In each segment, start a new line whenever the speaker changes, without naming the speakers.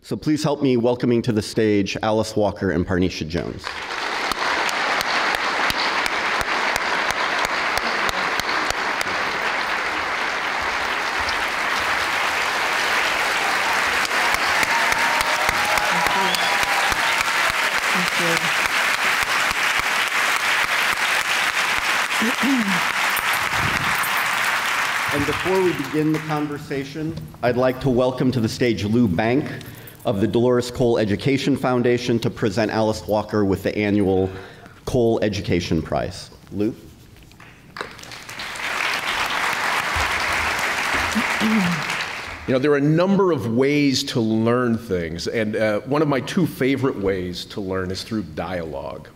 So please help me welcoming to the stage Alice Walker and Parnisha Jones. And before we begin the conversation, I'd like to welcome to the stage Lou Bank of the Dolores Kohl Education Foundation to present Alice Walker with the annual Kohl Education Prize. Lou?
You know, there are a number of ways to learn things, and one of my two favorite ways to learn is through dialogue.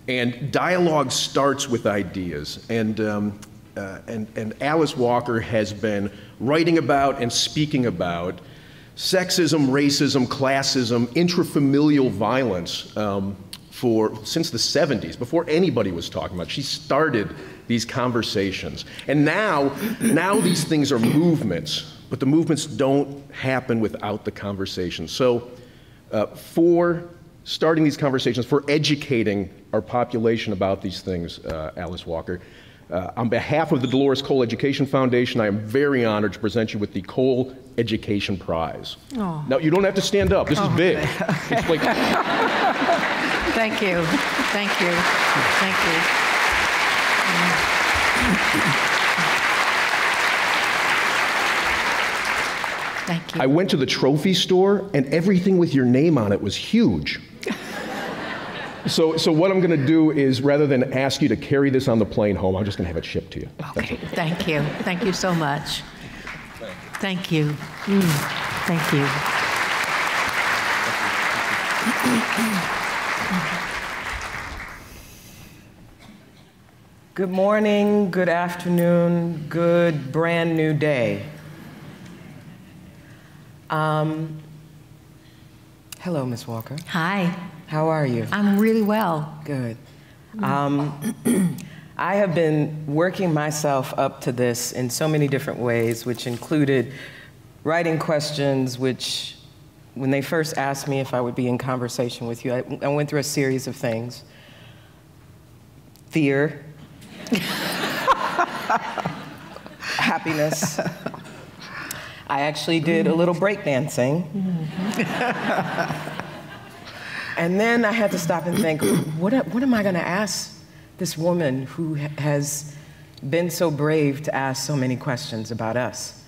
And dialogue starts with ideas, and Alice Walker has been writing about and speaking about sexism, racism, classism, intrafamilial violence since the 70s, before anybody was talking about it. She started these conversations. And now these things are movements, but the movements don't happen without the conversation. So for starting these conversations, for educating our population about these things, Alice Walker, on behalf of the Dolores Kohl Education Foundation, I am very honored to present you with the Kohl Education Prize.
Oh.
Now, you don't have to stand up. This is big.
Okay.
It's like...
Thank you. Thank you. Thank you. Thank you.
I went to the trophy store, and everything with your name on it was huge. So what I'm going to do is, rather than ask you to carry this on the plane home, I'm just going to have it shipped to you.
Okay, thank you. Thank you so much. Thank you. Thank you.
Good morning, good afternoon, good brand new day. Hello, Ms. Walker.
Hi.
How are you?
I'm really well.
Good. I have been working myself up to this in so many different ways, which included writing questions, which, when they first asked me if I would be in conversation with you, I went through a series of things. Fear. Happiness. I actually did a little breakdancing. And then I had to stop and think, what am I going to ask this woman who has been so brave to ask so many questions about us?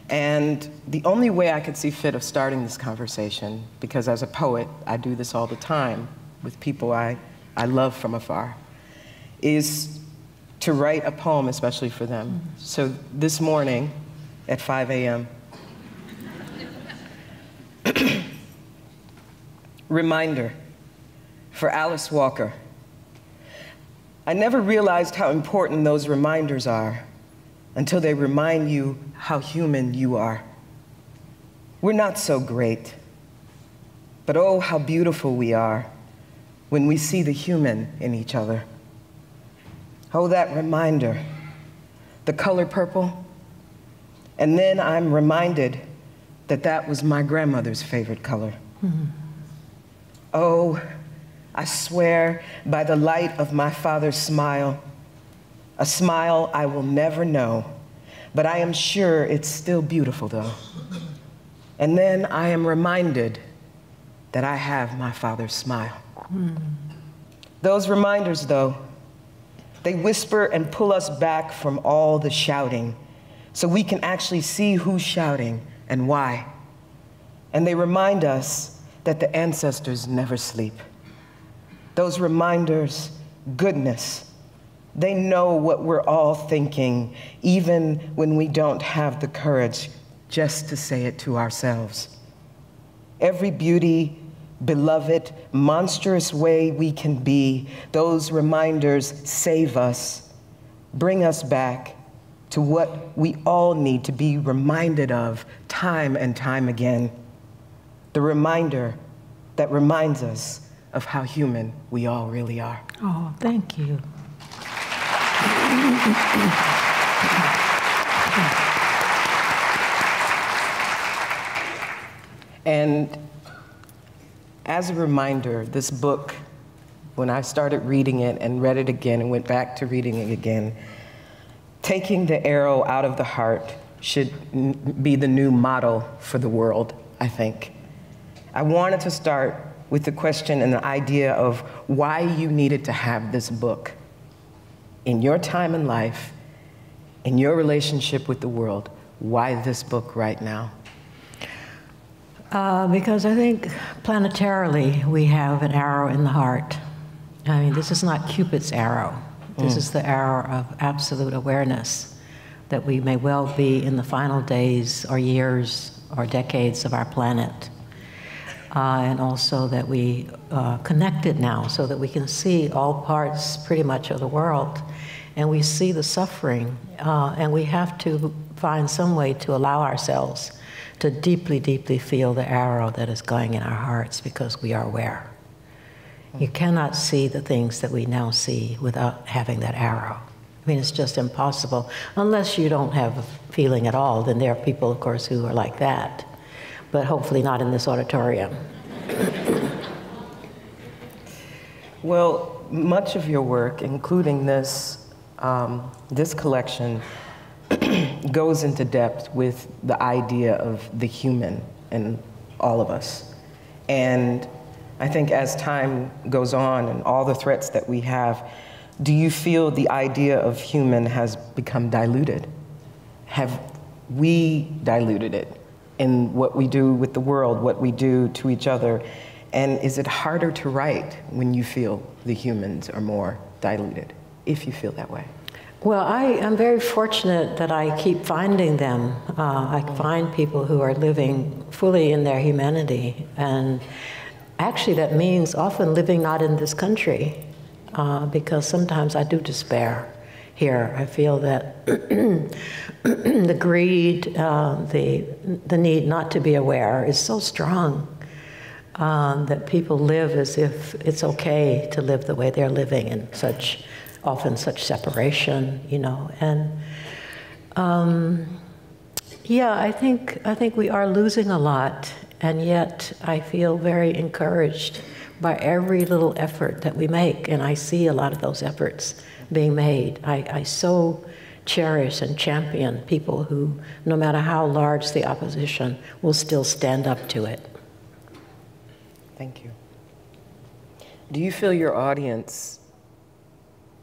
And the only way I could see fit of starting this conversation, because as a poet, I do this all the time with people I love from afar, is to write a poem especially for them. So this morning at 5 a.m., reminder for Alice Walker. I never realized how important those reminders are until they remind you how human you are. We're not so great, but oh, how beautiful we are when we see the human in each other. Oh, that reminder, the color purple. And then I'm reminded that that was my grandmother's favorite color. Oh, I swear by the light of my father's smile, a smile I will never know, but I am sure it's still beautiful though. And then I am reminded that I have my father's smile. Those reminders though, they whisper and pull us back from all the shouting so we can actually see who's shouting and why. And they remind us that the ancestors never sleep. Those reminders, goodness, they know what we're all thinking, even when we don't have the courage just to say it to ourselves. Every beauty, beloved, monstrous way we can be, those reminders save us, bring us back to what we all need to be reminded of time and time again. The reminder that reminds us of how human we all really are.
Oh, thank you.
And as a reminder, this book, when I started reading it and read it again and went back to reading it again, taking the arrow out of the heart should be the new motto for the world, I think. I wanted to start with the question and the idea of why you needed to have this book in your time in life, in your relationship with the world. Why this book right now?
Because I think planetarily we have an arrow in the heart. I mean, this is not Cupid's arrow. This is the arrow of absolute awareness that we may well be in the final days or years or decades of our planet. And also that we connect it now so that we can see all parts pretty much of the world. And we see the suffering. And we have to find some way to allow ourselves to deeply, deeply feel the arrow that is going in our hearts because we are aware. You cannot see the things that we now see without having that arrow. I mean, it's just impossible. Unless you don't have a feeling at all, then there are people, of course, who are like that. But hopefully not in this auditorium.
Well, much of your work, including this, this collection, goes into depth with the idea of the human in all of us. And I think as time goes on and all the threats that we have, do you feel the idea of human has become diluted? Have we diluted it in what we do with the world, what we do to each other? And is it harder to write when you feel the humans are more diluted, if you feel that way?
Well, I am very fortunate that I keep finding them. I find people who are living fully in their humanity. And actually, that means often living not in this country, because sometimes I do despair here. I feel that the greed, the need not to be aware is so strong that people live as if it's okay to live the way they're living in often such separation, you know. And yeah, I think we are losing a lot. And yet, I feel very encouraged by every little effort that we make, and I see a lot of those efforts being made. I so cherish and champion people who, no matter how large the opposition, will still stand up to it.
Thank you. Do you feel your audience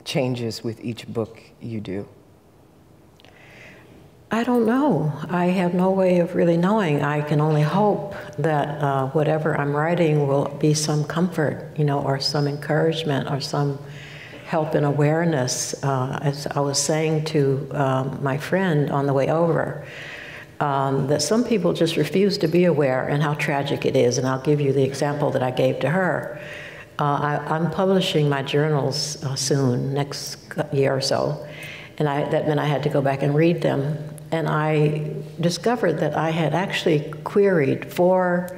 changes with each book you do?
I don't know. I have no way of really knowing. I can only hope that whatever I'm writing will be some comfort, you know, or some encouragement, or some help and awareness. As I was saying to my friend on the way over, that some people just refuse to be aware and how tragic it is. And I'll give you the example that I gave to her. I'm publishing my journals soon, next year or so. And that meant I had to go back and read them. And I discovered that I had actually queried 4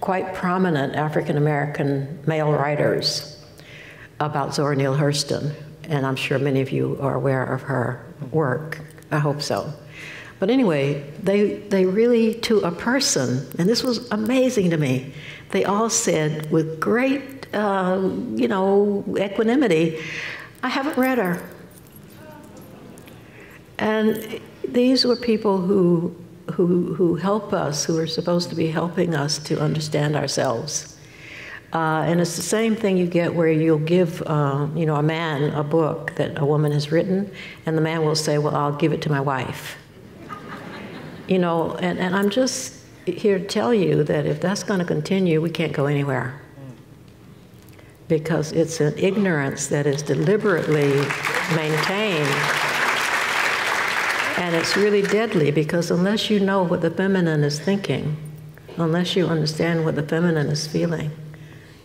quite prominent African-American male writers about Zora Neale Hurston. And I'm sure many of you are aware of her work. I hope so. But anyway, they really, to a person, and this was amazing to me, they all said with great, you know, equanimity, I haven't read her. And these were people who help us, who are supposed to be helping us to understand ourselves. And it's the same thing you get where you'll give, you know, a man a book that a woman has written, and the man will say, well, I'll give it to my wife. You know, and I'm just here to tell you that if that's going to continue, we can't go anywhere. Because it's an ignorance that is deliberately maintained. And it's really deadly, because unless you know what the feminine is thinking, unless you understand what the feminine is feeling,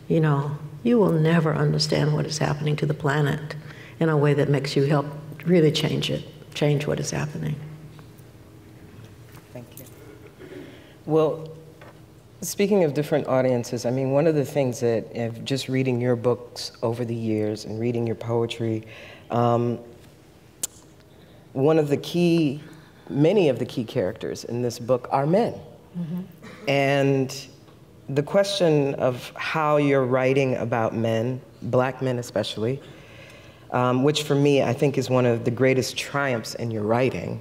you know, you will never understand what is happening to the planet in a way that makes you help really change what is happening.
Thank you. Well, speaking of different audiences, I mean, one of the things that, just reading your books over the years and reading your poetry, many of the key characters in this book are men. Mm-hmm. And the question of how you're writing about men, black men especially, which for me I think is one of the greatest triumphs in your writing,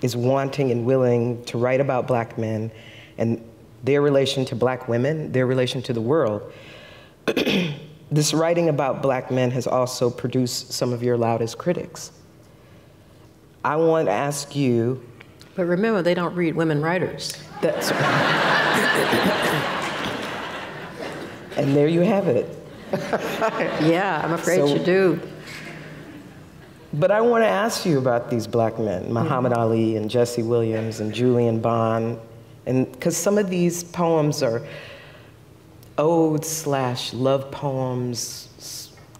is wanting and willing to write about black men and their relation to black women, their relation to the world. This writing about black men has also produced some of your loudest critics. I want to ask you.
But remember, they don't read women writers.
That's and there you have it.
Yeah, I'm afraid you do.
But I want to ask you about these black men, Muhammad Ali and Jesse Williams and Julian Bond, and because some of these poems are odes / love poems /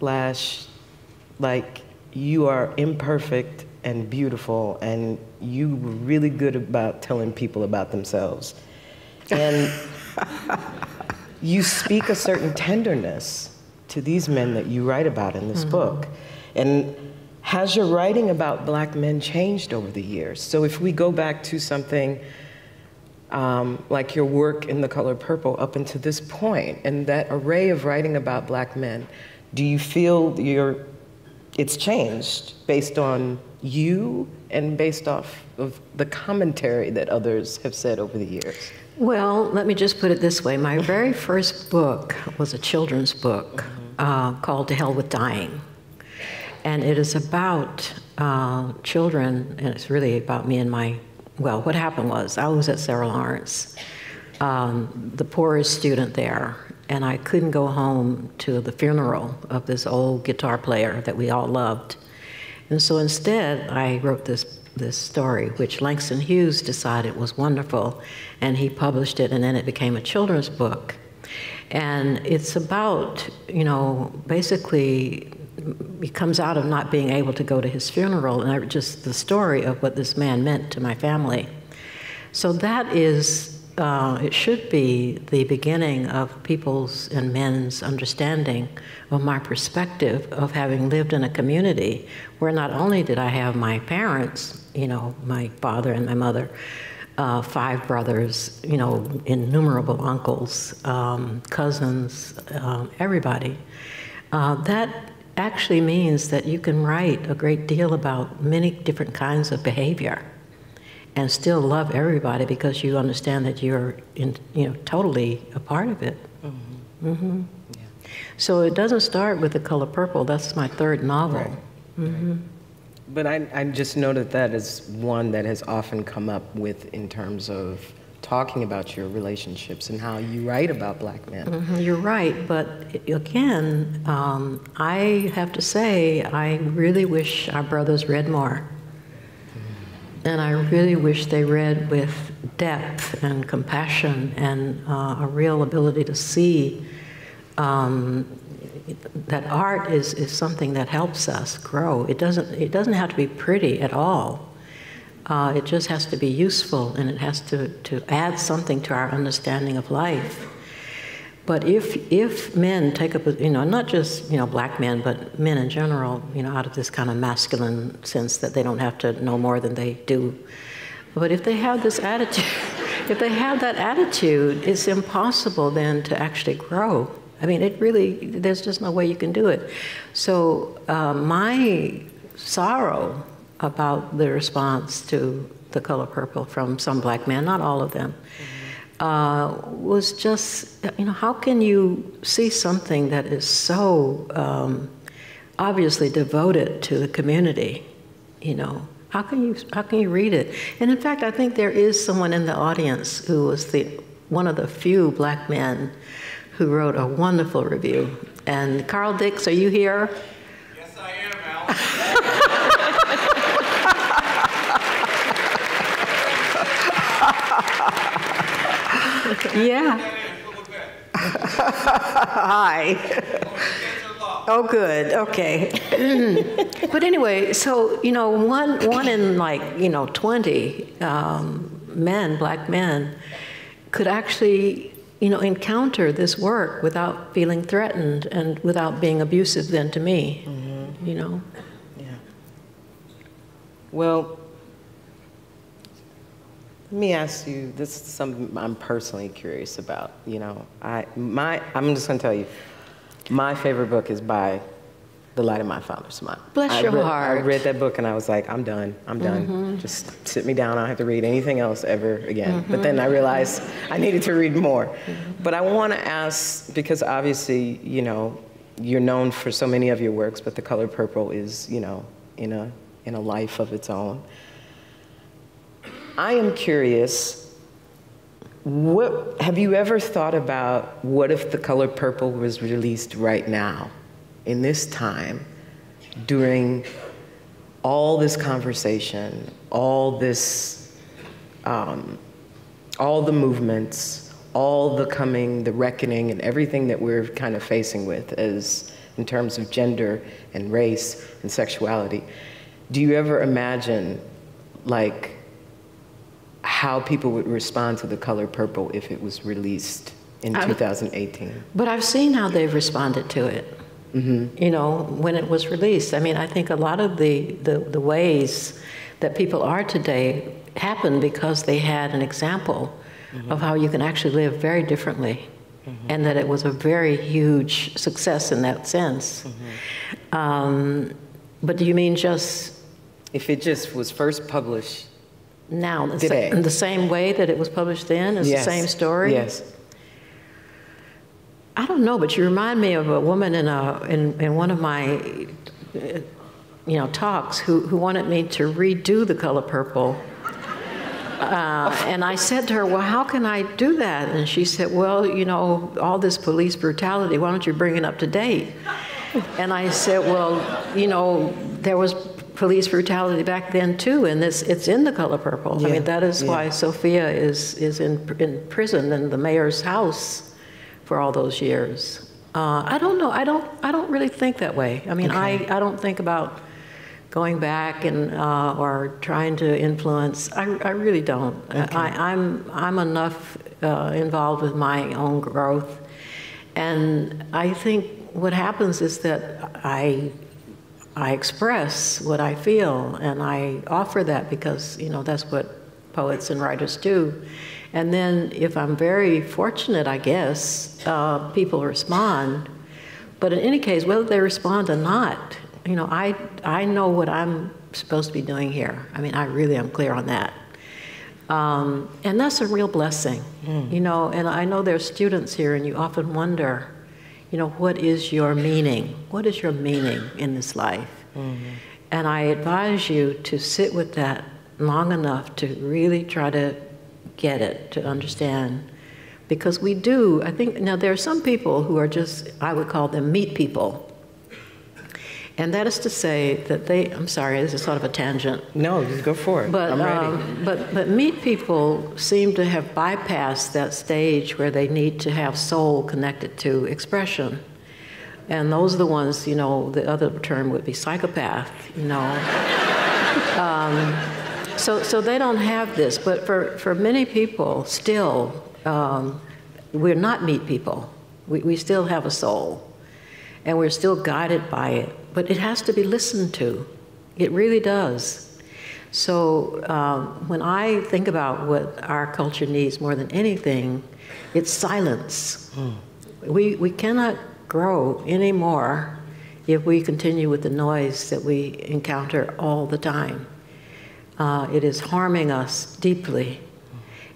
like you are imperfect and beautiful, and you were really good about telling people about themselves. And you speak a certain tenderness to these men that you write about in this book. And has your writing about black men changed over the years? So if we go back to something like your work in The Color Purple up until this point, and that array of writing about black men, do you feel it's changed based on you and based off of the commentary that others have said over the years?
Well, let me just put it this way. My very first book was a children's book called To Hell with Dying. And it is about children, and it's really about me and well, what happened was I was at Sarah Lawrence, the poorest student there, and I couldn't go home to the funeral of this old guitar player that we all loved. And so instead, I wrote this story, which Langston Hughes decided was wonderful, and he published it, and then it became a children's book. And it's about, basically, he comes out of not being able to go to his funeral, and just the story of what this man meant to my family. So that is, it should be the beginning of people's and men's understanding of my perspective of having lived in a community where not only did I have my parents, my father and my mother, 5 brothers, innumerable uncles, cousins, everybody. That actually means that you can write a great deal about many different kinds of behavior and still love everybody because you understand that you're totally a part of it.
Mm-hmm.
Mm-hmm.
Yeah.
So it doesn't start with The Color Purple. That's my 3rd novel.
Right.
Mm-hmm.
But I just know that is one that has often come up with in terms of talking about your relationships and how you write about black men.
Mm-hmm, you're right, but again, I have to say, I really wish our brothers read more. And I really wish they read with depth and compassion and a real ability to see that art is something that helps us grow. It doesn't have to be pretty at all. It just has to be useful, and it has to add something to our understanding of life. But if men take up, not just black men, but men in general, out of this kind of masculine sense that they don't have to know more than they do. But if they have this attitude, if they have that attitude, it's impossible then to actually grow. I mean, there's just no way you can do it. So my sorrow about the response to The Color Purple from some black men, not all of them, was just, how can you see something that is so obviously devoted to the community, How can you read it? And in fact, I think there is someone in the audience who was one of the few black men who wrote a wonderful review. And Carl Dix, are you here?
Yes, I am, Al.
Yeah. Hi. Oh, good. Okay. But anyway, so one in 20 men, black men, could actually encounter this work without feeling threatened and without being abusive then to me.
Mm-hmm.
Yeah.
Well, Let me ask you, this is something I'm personally curious about. You know, I'm just going to tell you, my favorite book is by The Light of My Father's Smile.
Bless your heart.
I read that book and I was like, I'm done. Just sit me down. I don't have to read anything else ever again. But then I realized I needed to read more. But I want to ask, because obviously, you know, you're known for so many of your works, but The Color Purple is, you know, in a life of its own. I am curious, have you ever thought about what if The Color Purple was released right now, in this time, during all this conversation, all this, all the movements, all the reckoning and everything that we're kind of facing with as in terms of gender and race and sexuality. Do you ever imagine, like, how people would respond to The Color Purple if it was released in 2018?
But I've seen how they've responded to it. You know, when it was released. I mean, I think a lot of the ways that people are today happened because they had an example of how you can actually live very differently, and that it was a very huge success in that sense. But do you mean just...
If it just was first published
now,
today.
In the same way that it was published then, is the same story?
Yes.
I don't know, but you remind me of a woman in one of my talks who wanted me to redo The Color Purple. And I said to her, well, how can I do that? And she said, well, you know, all this police brutality, why don't you bring it up to date? And I said, well, you know, there was police brutality back then too, and it's in The Color Purple. I mean, that is why Sophia is in prison in the mayor's house for all those years. I don't know. I don't really think that way. I mean, I don't think about going back and or trying to influence. I really don't. I'm enough involved with my own growth, and I think what happens is that I express what I feel, and I offer that because, you know, that's what poets and writers do. And then if I'm very fortunate, I guess, people respond. But in any case, whether they respond or not, you know, I know what I'm supposed to be doing here. I mean, I really am clear on that. And that's a real blessing, you know, and I know there's students here and you often wonder, you know, what is your meaning? What is your meaning in this life? And I advise you to sit with that long enough to really try to get it, to understand. Because we do, I think, now there are some people who are just, I would call them meat people. And that is to say that I'm sorry, this is sort of a tangent.
No, just go for it.
But,
I'm ready.
But meat people seem to have bypassed that stage where they need to have soul connected to expression. And those are the ones, you know, the other term would be psychopath, you know. So they don't have this. But for many people, still, we're not meat people. We still have a soul. And we're still guided by it. But it has to be listened to. It really does. So when I think about what our culture needs more than anything, it's silence. We cannot grow anymore if we continue with the noise that we encounter all the time. It is harming us deeply.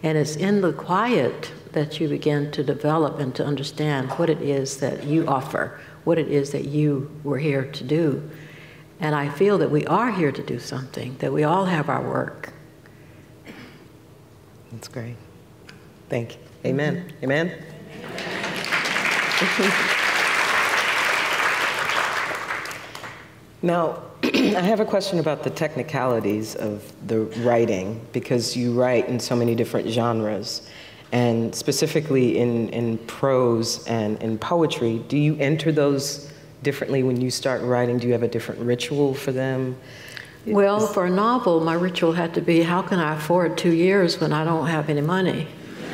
And it's in the quiet that you begin to develop and to understand what it is that you offer, what it is that you were here to do. And I feel that we are here to do something, that we all have our work.
That's great. Thank you. Amen. Amen. Now, I have a question about the technicalities of the writing, because you write in so many different genres, and specifically in prose and in poetry. Do you enter those differently when you start writing? Do you have a different ritual for them?
Well, for a novel, my ritual had to be, how can I afford 2 years when I don't have any money?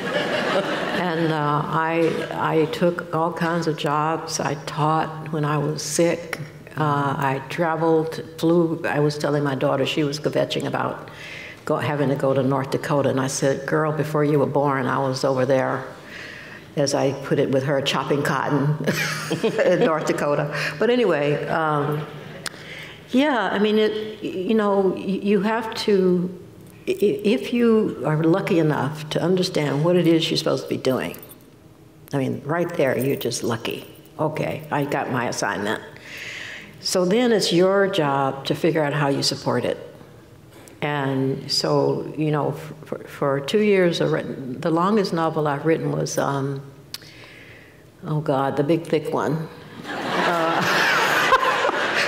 And I took all kinds of jobs. I taught when I was sick. I traveled, flew. I was telling my daughter, she was kvetching about having to go to North Dakota. And I said, girl, before you were born, I was over there, as I put it with her, chopping cotton in North Dakota. But anyway, yeah, I mean, you have to, if you are lucky enough to understand what it is you're supposed to be doing, I mean, right there, you're just lucky. Okay, I got my assignment. So then it's your job to figure out how you support it. And so, for 2 years, the longest novel I've written was, oh God, the big thick one.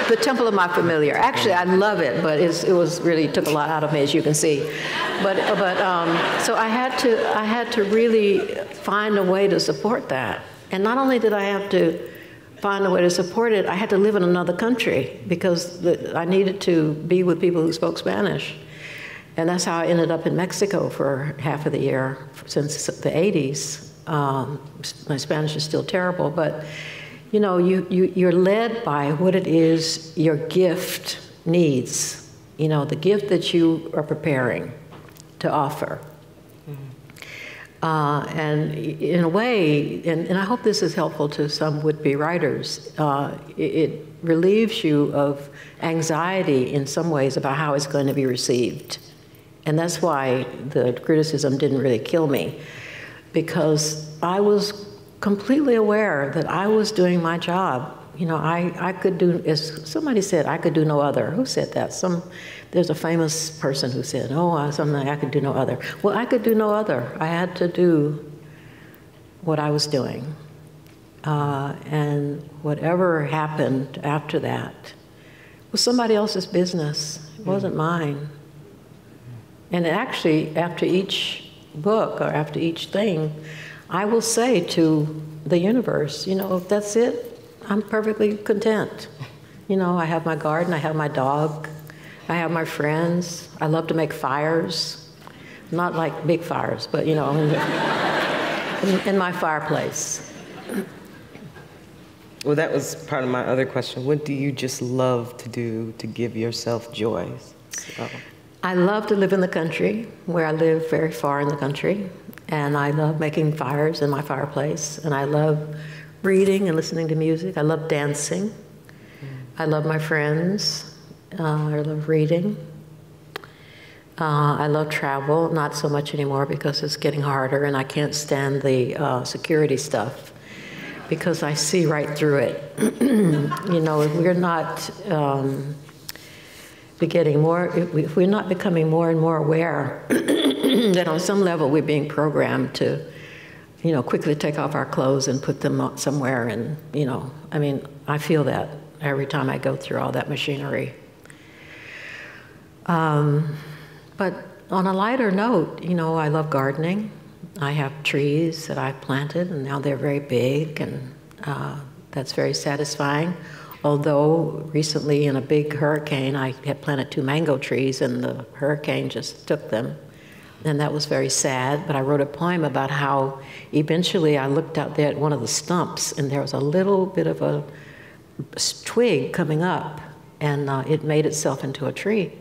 The Temple of My Familiar. Actually, I love it, but it was really took a lot out of me, as you can see. So I had to really find a way to support that. And not only did I have to find a way to support it, I had to live in another country because I needed to be with people who spoke Spanish. And that's how I ended up in Mexico for half of the year since the 80s. My Spanish is still terrible, but you're led by what it is your gift needs, the gift that you are preparing to offer. And in a way, and I hope this is helpful to some would-be writers, it relieves you of anxiety in some ways about how it's going to be received. And that's why the criticism didn't really kill me, because I was completely aware that I was doing my job. I could do, as somebody said, I could do no other. Who said that? There's a famous person who said, something I could do no other. Well, I could do no other. I had to do what I was doing. And whatever happened after that was somebody else's business. It wasn't mine. And actually, after each book or after each thing, I will say to the universe, if that's it, I'm perfectly content. I have my garden, I have my dog, I have my friends. I love to make fires. Not like big fires, but, in my fireplace.
Well, that was part of my other question. What do you just love to do to give yourself joy?
I love to live in the country, where I live very far in the country. And I love making fires in my fireplace. And I love reading and listening to music. I love dancing. I love my friends. I love reading. I love travel, not so much anymore because it's getting harder and I can't stand the security stuff because I see right through it. If we're not if we're not becoming more and more aware that on some level we're being programmed to, quickly take off our clothes and put them somewhere and, I feel that every time I go through all that machinery. But on a lighter note, I love gardening. I have trees that I've planted, and now they're very big, and that's very satisfying. Although recently in a big hurricane, I had planted 2 mango trees, and the hurricane just took them. And that was very sad, but I wrote a poem about how eventually I looked out there at one of the stumps, and there was a little bit of a twig coming up, and it made itself into a tree.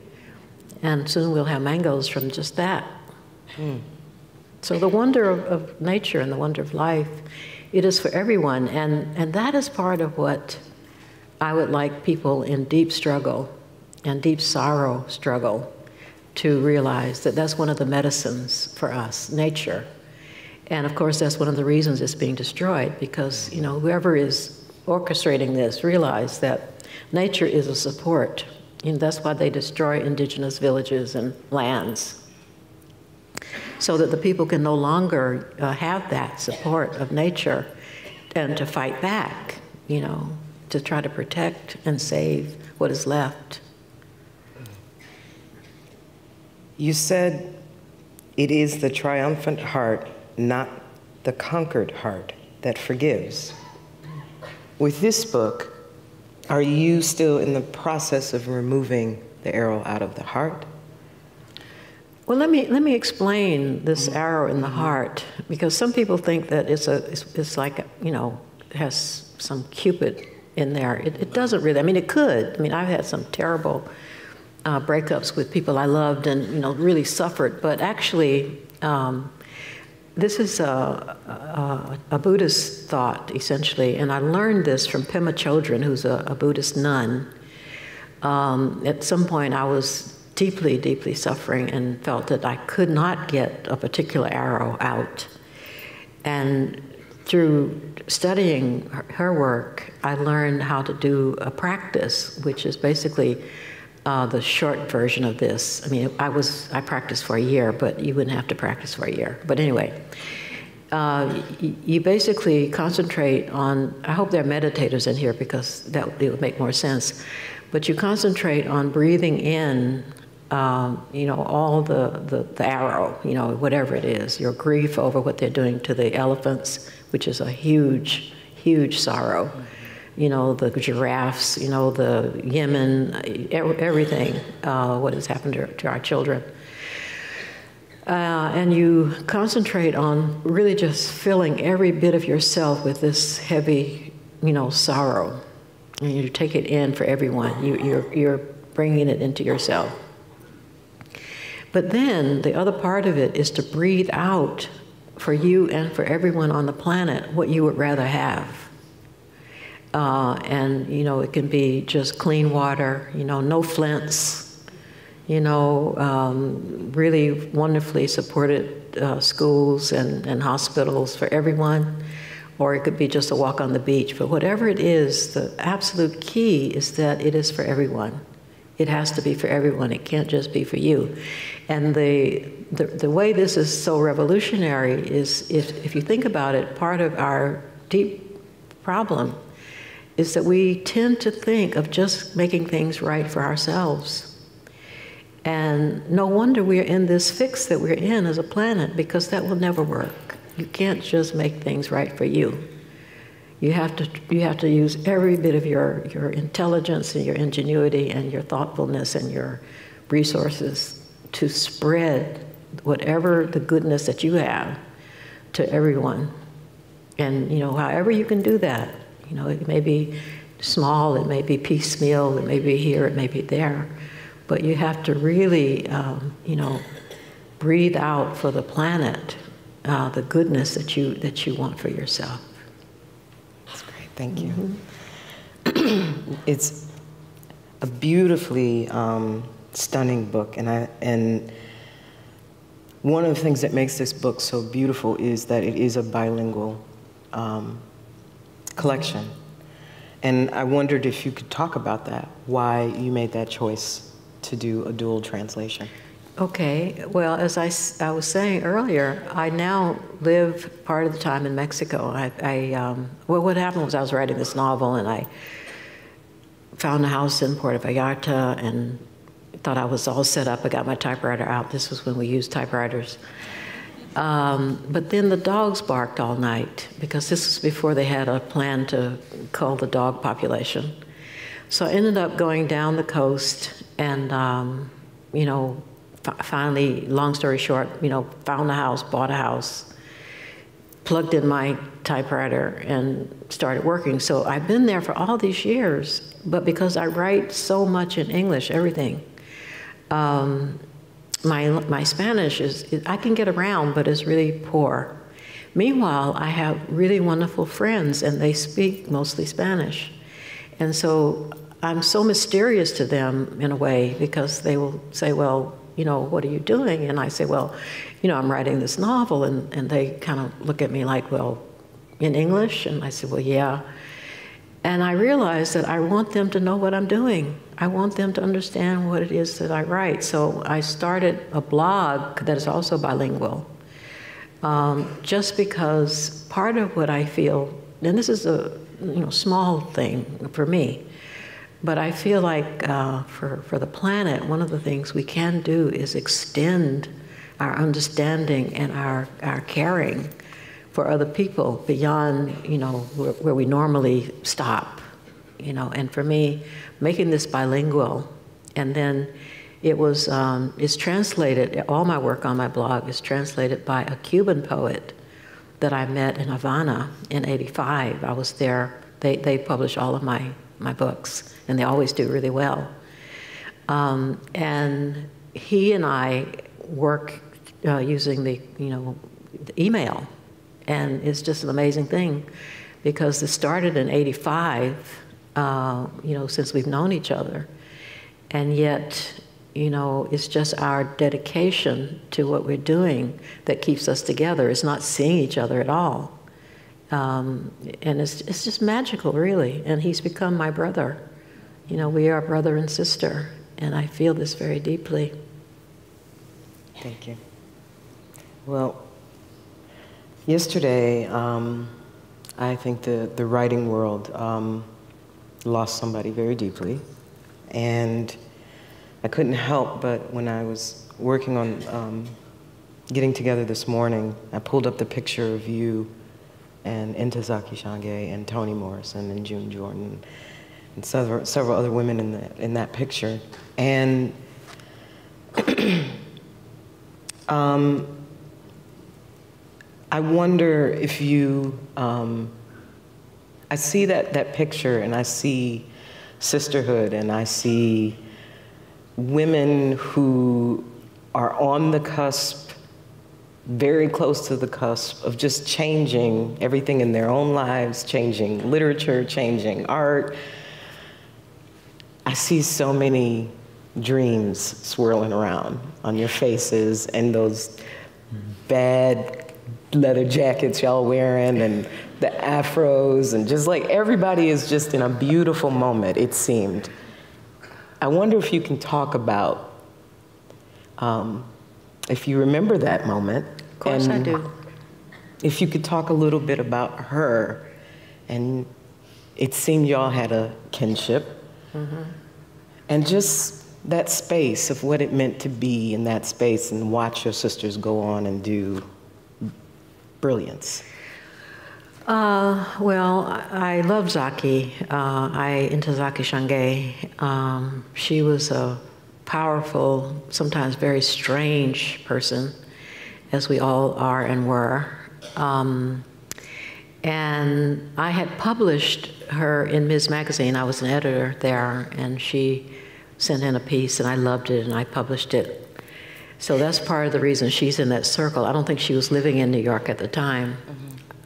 And soon we'll have mangoes from just that. So the wonder of nature and the wonder of life, it is for everyone. And that is part of what I would like people in deep struggle and deep sorrow struggle to realize, that that's one of the medicines for us, nature. And of course, that's one of the reasons it's being destroyed, because whoever is orchestrating this realize that nature is a support. That's why they destroy indigenous villages and lands, so that the people can no longer have that support of nature and to fight back, to try to protect and save what is left.
You said it is the triumphant heart, not the conquered heart, that forgives. With this book, are you still in the process of removing the arrow out of the heart?
Well, let me explain this arrow in the heart, because some people think that it's like, it has some Cupid in there. It doesn't really. It could. I've had some terrible breakups with people I loved and, you know, really suffered. But actually, this is a Buddhist thought, essentially, and I learned this from Pema Chodron, who's a Buddhist nun. At some point, I was deeply, deeply suffering and felt that I could not get a particular arrow out. And through studying her work, I learned how to do a practice, which is basically the short version of this. I mean, I practiced for a year, but you wouldn't have to practice for a year. But anyway, you basically concentrate on, I hope there are meditators in here because it would make more sense, but you concentrate on breathing in, you know, all the arrow, you know, whatever it is, your grief over what they're doing to the elephants, which is a huge, huge sorrow. You know, the giraffes, you know, the Yemen, everything, what has happened to our children. And you concentrate on really just filling every bit of yourself with this heavy, you know, sorrow. And you take it in for everyone. You're bringing it into yourself. But then the other part of it is to breathe out for you and for everyone on the planet what you would rather have. And, you know, it can be just clean water, you know, no flints, you know, really wonderfully supported schools and hospitals for everyone, or it could be just a walk on the beach. But whatever it is, the absolute key is that it is for everyone. It has to be for everyone. It can't just be for you. And the way this is so revolutionary is, if you think about it, part of our deep problem is that we tend to think of just making things right for ourselves. And no wonder we're in this fix that we're in as a planet, because that will never work. You can't just make things right for you. You have to use every bit of your intelligence and your ingenuity and your thoughtfulness and your resources to spread whatever the goodness that you have to everyone. And, you know, however you can do that, you know, it may be small, it may be piecemeal, it may be here, it may be there, but you have to really, you know, breathe out for the planet the goodness that you want for yourself.
That's great, thank you. Mm-hmm. It's a beautifully stunning book, and one of the things that makes this book so beautiful is that it is a bilingual collection. And I wondered if you could talk about that, why you made that choice to do a dual translation.
Okay, well, as I was saying earlier, I now live part of the time in Mexico. Well, what happened was I was writing this novel and I found a house in Puerto Vallarta and thought I was all set up. I got my typewriter out. This was when we used typewriters. But then the dogs barked all night, because this was before they had a plan to cull the dog population. So I ended up going down the coast and, you know, finally, long story short, you know, found a house, bought a house, plugged in my typewriter and started working. So I've been there for all these years, but because I write so much in English, everything, my Spanish I can get around, but it's really poor. Meanwhile, I have really wonderful friends, and they speak mostly Spanish. And so I'm so mysterious to them in a way, because they will say, well, you know, what are you doing? And I say, well, you know, I'm writing this novel. And they kind of look at me like, well, in English? And I say, well, yeah. And I realized that I want them to know what I'm doing. I want them to understand what it is that I write. So I started a blog that is also bilingual, just because part of what I feel, and this is a small thing for me, but I feel like for the planet, one of the things we can do is extend our understanding and our caring for other people beyond, where we normally stop, And for me, making this bilingual, and then it's translated, all my work on my blog is translated by a Cuban poet that I met in Havana in '85. I was there. They publish all of my books, and they always do really well. And he and I work using the email, and it's just an amazing thing, because this started in '85, since we've known each other, and yet, it's just our dedication to what we're doing that keeps us together. It's not seeing each other at all. And it's just magical, really. And he's become my brother. We are brother and sister, and I feel this very deeply.
Thank you. Well, yesterday, I think the writing world lost somebody very deeply, and I couldn't help but, when I was working on getting together this morning, I pulled up the picture of you and Ntozake Shange and Toni Morrison and June Jordan and several other women in that picture. And I wonder if you, I see that picture, and I see sisterhood, and I see women who are on the cusp, very close to the cusp of just changing everything in their own lives, changing literature, changing art. I see so many dreams swirling around on your faces, and those bad leather jackets y'all wearing, and the afros, and just like everybody is just in a beautiful moment, it seemed. I wonder if you can talk about, if you remember that moment.
Of course I do.
If you could talk a little bit about her, and it seemed y'all had a kinship, and just that space of what it meant to be in that space and watch your sisters go on and do brilliance.
Well, I love Zaki. Ntozake Shange. She was a powerful, sometimes very strange person, as we all are and were. And I had published her in Ms. Magazine. I was an editor there, and she sent in a piece, and I loved it, and I published it. So that's part of the reason she's in that circle. I don't think she was living in New York at the time.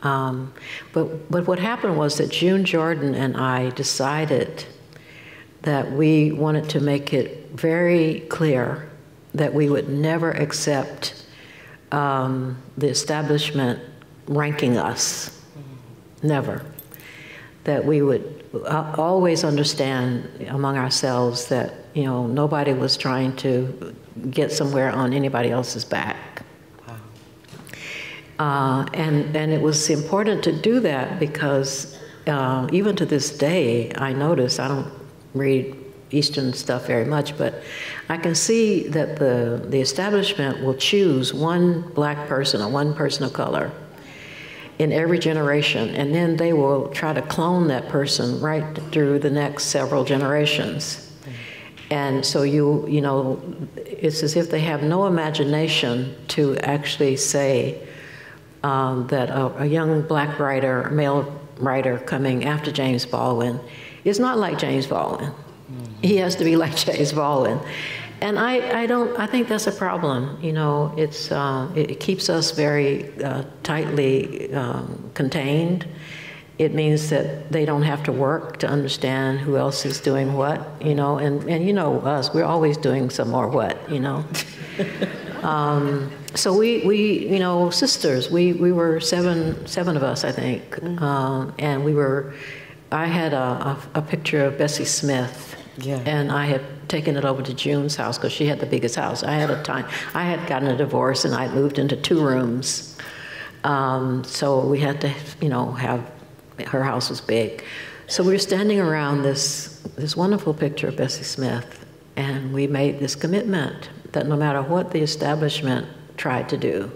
But what happened was that June Jordan and I decided that we wanted to make it very clear that we would never accept the establishment ranking us. Never. That we would always understand among ourselves that, nobody was trying to get somewhere on anybody else's back. And it was important to do that because even to this day, I notice, I don't read Eastern stuff very much, but I can see that the establishment will choose one black person or one person of color in every generation, and then they will try to clone that person right through the next several generations. And so it's as if they have no imagination to actually say that a young black writer, male writer coming after James Baldwin is not like James Baldwin. He has to be like James Baldwin. And I think that's a problem. It keeps us very tightly contained. It means that they don't have to work to understand who else is doing what, and us, we're always doing some more what, So we sisters, we were seven of us, I think. And I had a picture of Bessie Smith.
Yeah.
And I had taken it over to June's house because she had the biggest house. I had gotten a divorce and I had moved into 2 rooms. So we had to, her house was big. So we were standing around this wonderful picture of Bessie Smith, and we made this commitment that no matter what the establishment tried to do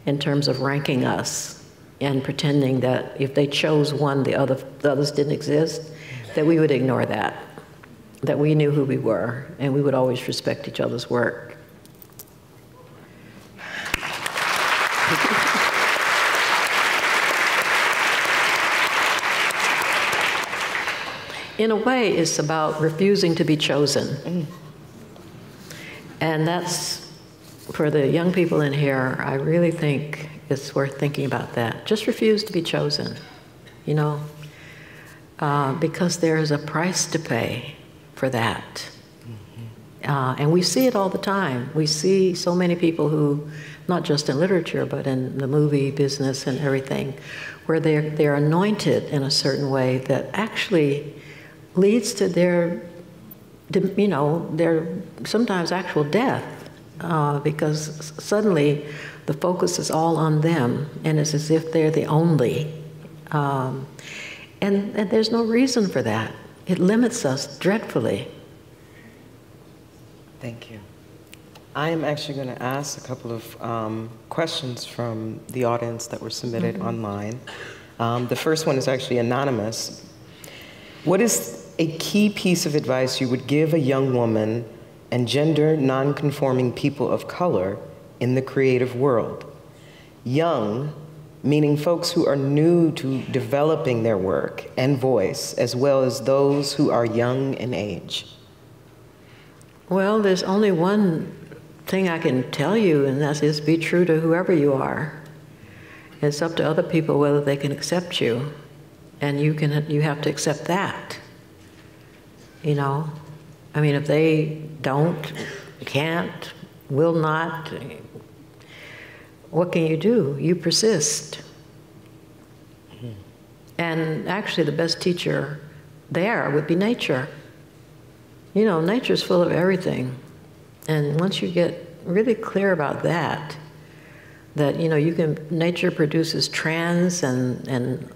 in terms of ranking us and pretending that if they chose one, the others didn't exist, that we would ignore that we knew who we were, and we would always respect each other's work. In a way, it's about refusing to be chosen. And that's, for the young people in here, I really think it's worth thinking about that. Just refuse to be chosen, you know, because there is a price to pay for that. And we see it all the time. We see so many people who, not just in literature, but in the movie business and everything, where they're anointed in a certain way that actually leads to their, you know, their sometimes actual death, because suddenly the focus is all on them, and it's as if they're the only. And there's no reason for that. It limits us dreadfully.
Thank you. I am actually going to ask a couple of questions from the audience that were submitted online. The first one is actually anonymous. What is a key piece of advice you would give a young woman and gender non-conforming people of color in the creative world? Young, meaning folks who are new to developing their work and voice, as well as those who are young in age.
Well, there's only one thing I can tell you, and that is be true to whoever you are. It's up to other people whether they can accept you, and you have to accept that. You know, I mean, if they don't, can't, will not, what can you do? You persist. And actually, the best teacher there would be nature. You know, nature's full of everything. And once you get really clear about that, you know, nature produces trans and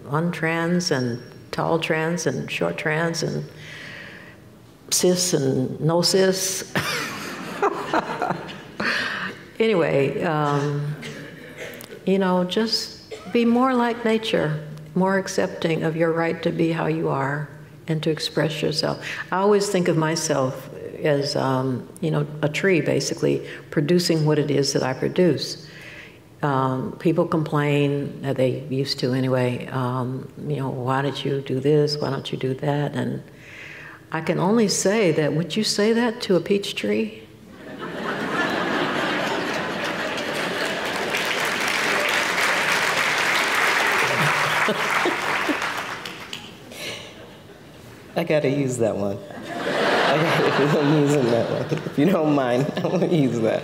untrans and tall trans and short trans and cis and no cis. Anyway, you know, just be more like nature, more accepting of your right to be how you are and to express yourself. I always think of myself as, you know, a tree, basically, producing what it is that I produce. People complain, they used to anyway, you know, why did you do this, why don't you do that? And I can only say that, would you say that to a peach tree?
I gotta use that one. I'm using that one. If you don't mind, I want to use that.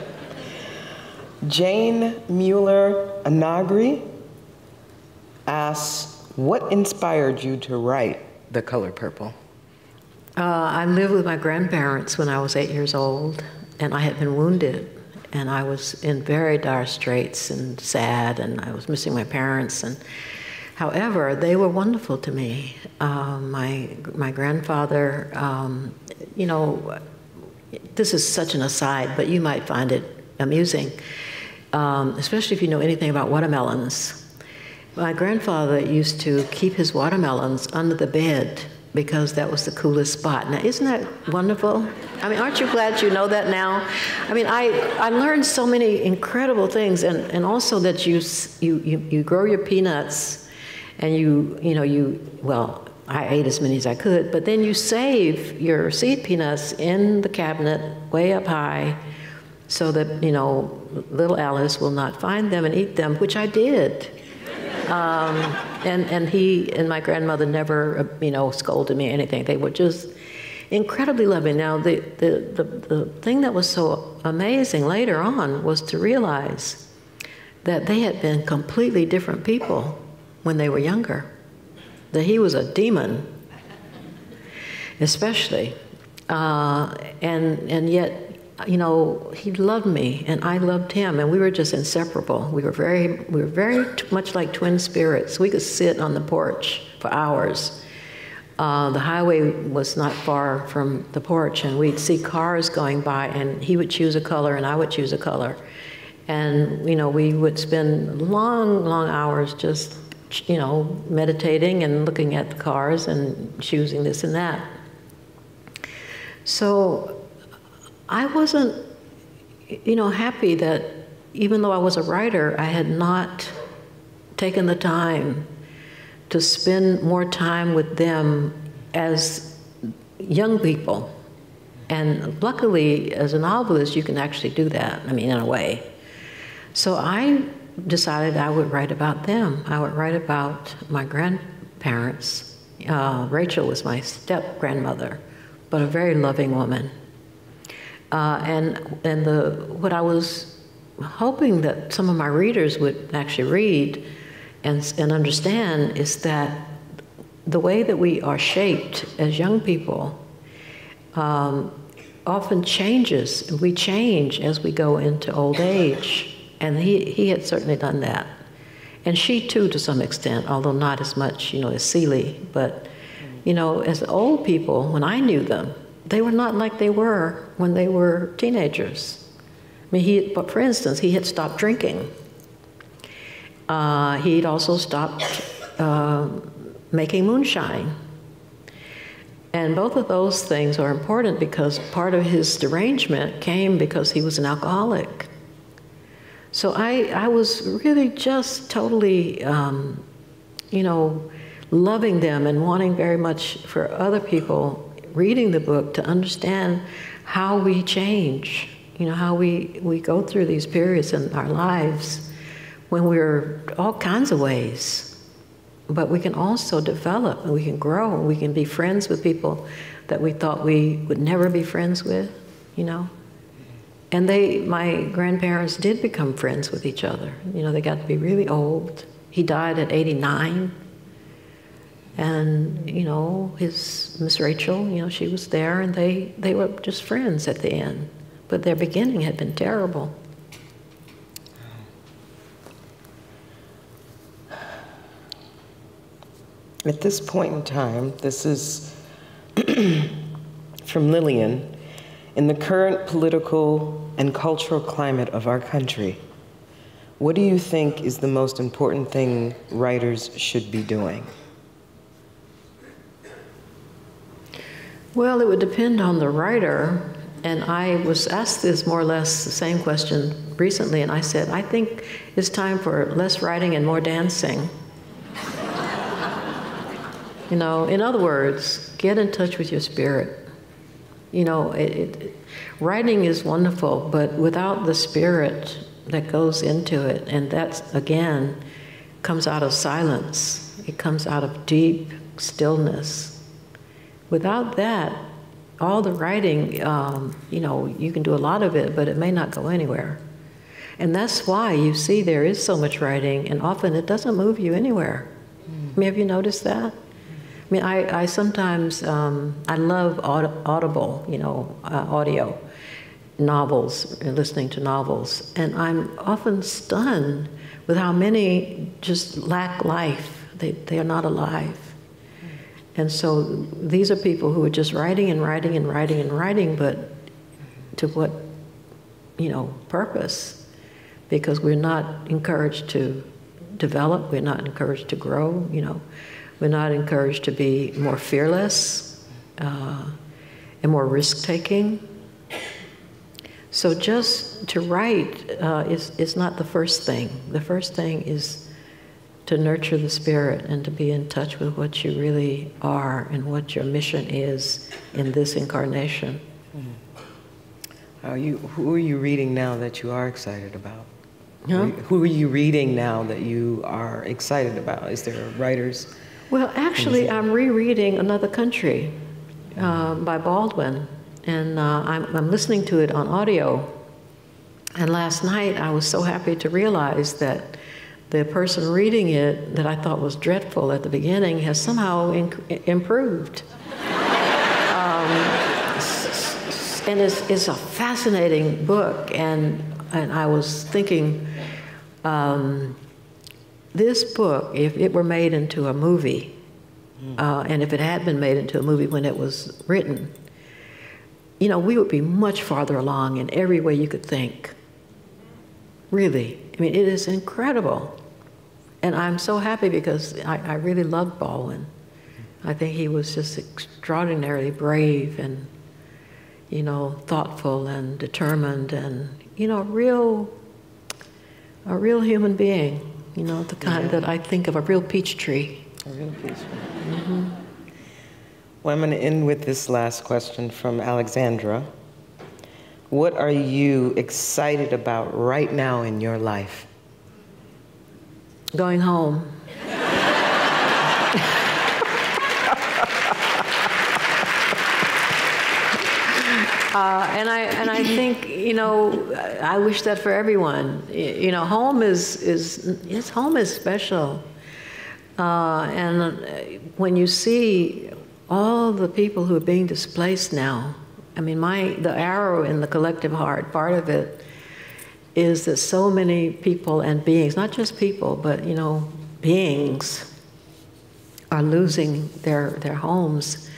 Jane Mueller-Anagri asks, what inspired you to write The Color Purple?
I lived with my grandparents when I was 8 years old, and I had been wounded, and I was in very dire straits and sad, and I was missing my parents. And however, they were wonderful to me. My grandfather, you know, this is such an aside, but you might find it amusing, especially if you know anything about watermelons. My grandfather used to keep his watermelons under the bed because that was the coolest spot. Now, isn't that wonderful? I mean, aren't you glad you know that now? I mean, I learned so many incredible things, and also that you grow your peanuts, and well, I ate as many as I could, but then you save your seed peanuts in the cabinet way up high so that, you know, little Alice will not find them and eat them, which I did. And he and my grandmother never, you know, scolded me or anything. They were just incredibly loving. Now, the thing that was so amazing later on was to realize that they had been completely different people when they were younger. That he was a demon, especially, and yet, you know, he loved me and I loved him, and we were just inseparable. We were very much like twin spirits. We could sit on the porch for hours. The highway was not far from the porch, and we'd see cars going by, and he would choose a color and I would choose a color, and you know, we would spend long hours just, you know, meditating and looking at the cars and choosing this and that. So I wasn't, you know, happy that even though I was a writer, I had not taken the time to spend more time with them as young people. And luckily, as a novelist, you can actually do that, I mean, in a way. So I decided I would write about them. I would write about my grandparents. Rachel was my step-grandmother, but a very loving woman. What I was hoping that some of my readers would actually read and understand is that the way that we are shaped as young people often changes. We change as we go into old age, and he had certainly done that. And she too, to some extent, although not as much, as Celie. But, as old people, when I knew them, they were not like they were when they were teenagers. I mean, but for instance, he had stopped drinking. He'd also stopped making moonshine. And both of those things are important because part of his derangement came because he was an alcoholic. So I was really just totally, loving them and wanting very much for other people reading the book to understand how we change, how we go through these periods in our lives when we're all kinds of ways. But we can also develop, and we can grow, and we can be friends with people that we thought we would never be friends with, And my grandparents did become friends with each other. They got to be really old. He died at 89. And, his Miss Rachel, she was there, and they were just friends at the end. But their beginning had been terrible.
At this point in time, this is from Lillian, in the current political and cultural climate of our country, what do you think is the most important thing writers should be doing?
Well, it would depend on the writer. And I was asked this more or less the same question recently, and I said, I think it's time for less writing and more dancing. In other words, get in touch with your spirit. Writing is wonderful, but without the spirit that goes into it, and that, again, comes out of silence. It comes out of deep stillness. Without that, all the writing, you can do a lot of it, but it may not go anywhere. And that's why you see there is so much writing, and often it doesn't move you anywhere. I mean, have you noticed that? I mean, I sometimes, I love audible, audio, novels, listening to novels, and I'm often stunned with how many just lack life. They are not alive. And so these are people who are just writing and writing and writing and writing, but to what, purpose? Because we're not encouraged to develop, we're not encouraged to grow, we're not encouraged to be more fearless and more risk-taking. So just to write is not the first thing. The first thing is to nurture the spirit and to be in touch with what you really are and what your mission is in this incarnation.
Who are you reading now that you are excited about?
Huh?
Who are you reading now that you are excited about? Is there writers?
Well, actually, I'm rereading Another Country by Baldwin, and I'm listening to it on audio. And last night, I was so happy to realize that the person reading it that I thought was dreadful at the beginning has somehow improved. And it's a fascinating book, and I was thinking, this book, if it were made into a movie, and if it had been made into a movie when it was written, we would be much farther along in every way you could think. Really. I mean, it is incredible. And I'm so happy because I really loved Baldwin. I think he was just extraordinarily brave and, thoughtful and determined and, a real human being, the kind that I think of, a real peach tree.
A real peach tree.
Mm-hmm.
Well, I'm going to end with this last question from Alexandra. What are you excited about right now in your life?
Going home. And I think, you know, I wish that for everyone. You know, home is special. And when you see all the people who are being displaced now, I mean, the arrow in the collective heart, part of it is that so many people and beings, not just people, but, you know, beings are losing their homes.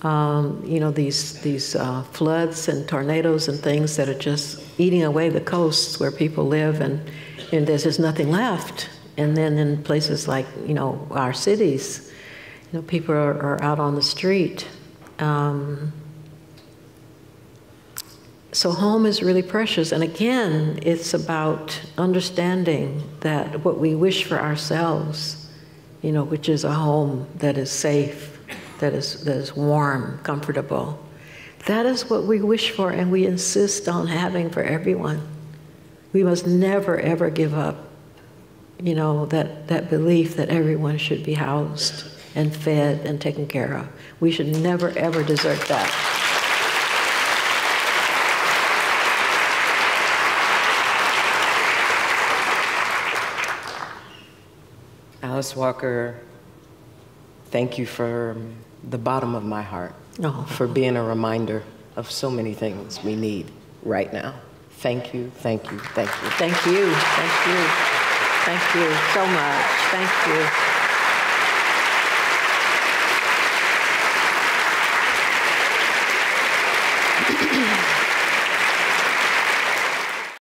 You know, these floods and tornadoes and things that are just eating away the coasts where people live, and there's just nothing left. And then in places like, you know, our cities, you know, people are out on the street. So home is really precious. And again, it's about understanding that what we wish for ourselves, you know, which is a home that is safe, that is warm, comfortable. That is what we wish for, and we insist on having for everyone. We must never, ever give up, you know, that belief that everyone should be housed and fed and taken care of. We should never, ever desert that.
Alice Walker, thank you from the bottom of my heart for being a reminder of so many things we need right now. Thank you, thank you, thank you.
Thank you, thank you. Thank you so much. Thank you.